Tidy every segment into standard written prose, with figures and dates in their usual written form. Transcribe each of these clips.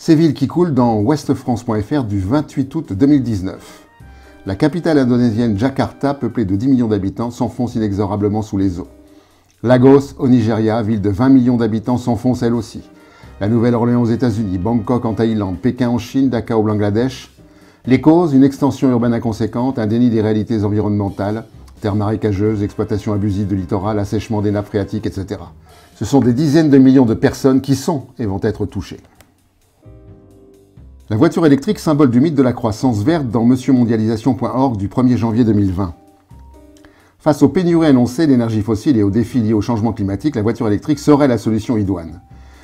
Séville qui coule dans ouestfrance.fr du 28 août 2019. La capitale indonésienne Jakarta, peuplée de 10 millions d'habitants, s'enfonce inexorablement sous les eaux. Lagos, au Nigeria, ville de 20 millions d'habitants, s'enfonce elle aussi. La Nouvelle-Orléans aux États-Unis, Bangkok en Thaïlande, Pékin en Chine, Dhaka au Bangladesh. Les causes, une extension urbaine inconséquente, un déni des réalités environnementales, terres marécageuses, exploitation abusive du littoral, assèchement des nappes phréatiques, etc. Ce sont des dizaines de millions de personnes qui sont et vont être touchées. La voiture électrique, symbole du mythe de la croissance verte dans monsieurmondialisation.org du 1er janvier 2020. Face aux pénuries annoncées d'énergie fossile et aux défis liés au changement climatique, la voiture électrique serait la solution idoine.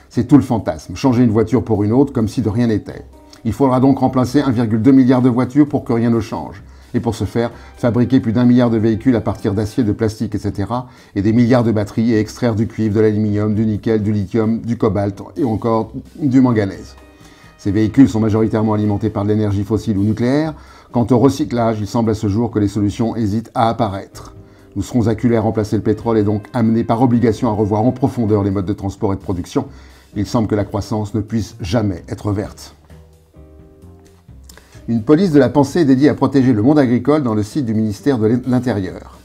C'est tout le fantasme, changer une voiture pour une autre comme si de rien n'était. Il faudra donc remplacer 1,2 milliard de voitures pour que rien ne change. Et pour ce faire, fabriquer plus d'1 milliard de véhicules à partir d'acier, de plastique, etc. et des milliards de batteries et extraire du cuivre, de l'aluminium, du nickel, du lithium, du cobalt et encore du manganèse. Ces véhicules sont majoritairement alimentés par de l'énergie fossile ou nucléaire. Quant au recyclage, il semble à ce jour que les solutions hésitent à apparaître. Nous serons acculés à remplacer le pétrole et donc amenés par obligation à revoir en profondeur les modes de transport et de production. Il semble que la croissance ne puisse jamais être verte. Une police de la pensée est dédiée à protéger le monde agricole dans le site du ministère de l'Intérieur.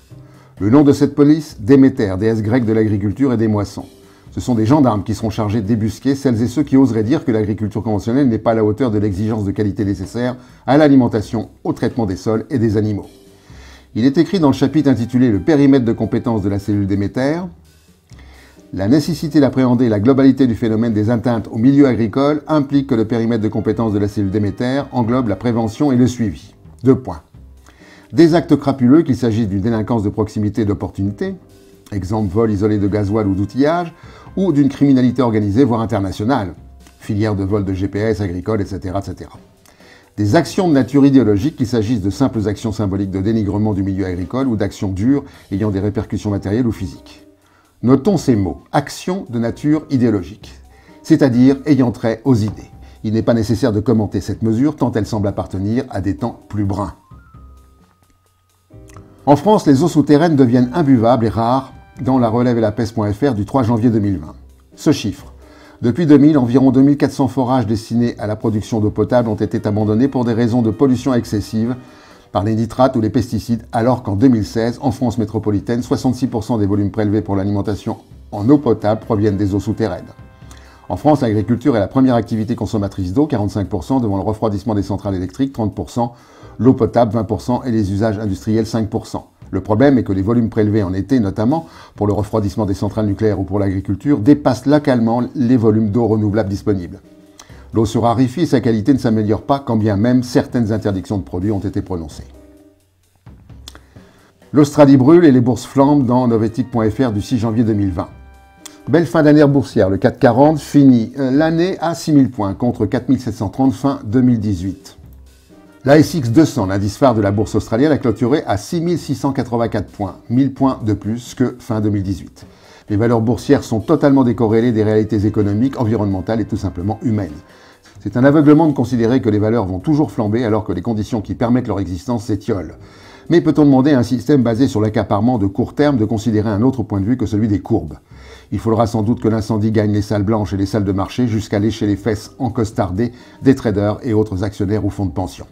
Le nom de cette police, Déméter, déesse grecque de l'agriculture et des moissons. Ce sont des gendarmes qui seront chargés de débusquer celles et ceux qui oseraient dire que l'agriculture conventionnelle n'est pas à la hauteur de l'exigence de qualité nécessaire à l'alimentation, au traitement des sols et des animaux. Il est écrit dans le chapitre intitulé « Le périmètre de compétence de la cellule Déméter » la nécessité d'appréhender la globalité du phénomène des atteintes au milieu agricole implique que le périmètre de compétence de la cellule Déméter englobe la prévention et le suivi. 2 points. Des actes crapuleux, qu'il s'agisse d'une délinquance de proximité et d'opportunité, exemple vol isolé de gasoil ou d'outillage, ou d'une criminalité organisée, voire internationale, filière de vol de GPS agricole, etc., etc. Des actions de nature idéologique, qu'il s'agisse de simples actions symboliques de dénigrement du milieu agricole ou d'actions dures ayant des répercussions matérielles ou physiques. Notons ces mots, actions de nature idéologique, c'est-à-dire ayant trait aux idées. Il n'est pas nécessaire de commenter cette mesure tant elle semble appartenir à des temps plus bruns. En France, les eaux souterraines deviennent imbuvables et rares dans la relève-et-la-peste.fr du 3 janvier 2020. Ce chiffre. Depuis 2000, environ 2400 forages destinés à la production d'eau potable ont été abandonnés pour des raisons de pollution excessive par les nitrates ou les pesticides, alors qu'en 2016, en France métropolitaine, 66% des volumes prélevés pour l'alimentation en eau potable proviennent des eaux souterraines. En France, l'agriculture est la première activité consommatrice d'eau, 45%, devant le refroidissement des centrales électriques, 30%, l'eau potable, 20%, et les usages industriels, 5%. Le problème est que les volumes prélevés en été, notamment pour le refroidissement des centrales nucléaires ou pour l'agriculture, dépassent localement les volumes d'eau renouvelable disponibles. L'eau se raréfie et sa qualité ne s'améliore pas, quand bien même certaines interdictions de produits ont été prononcées. L'Australie brûle et les bourses flambent dans novetic.fr du 6 janvier 2020. Belle fin d'année boursière, le CAC 40 finit l'année à 6000 points contre 4730 fin 2018. L'ASX 200, l'indice phare de la bourse australienne, a clôturé à 6684 points, 1000 points de plus que fin 2018. Les valeurs boursières sont totalement décorrélées des réalités économiques, environnementales et tout simplement humaines. C'est un aveuglement de considérer que les valeurs vont toujours flamber alors que les conditions qui permettent leur existence s'étiolent. Mais peut-on demander à un système basé sur l'accaparement de court terme de considérer un autre point de vue que celui des courbes? Il faudra sans doute que l'incendie gagne les salles blanches et les salles de marché jusqu'à lécher les fesses encostardées des traders et autres actionnaires ou fonds de pension.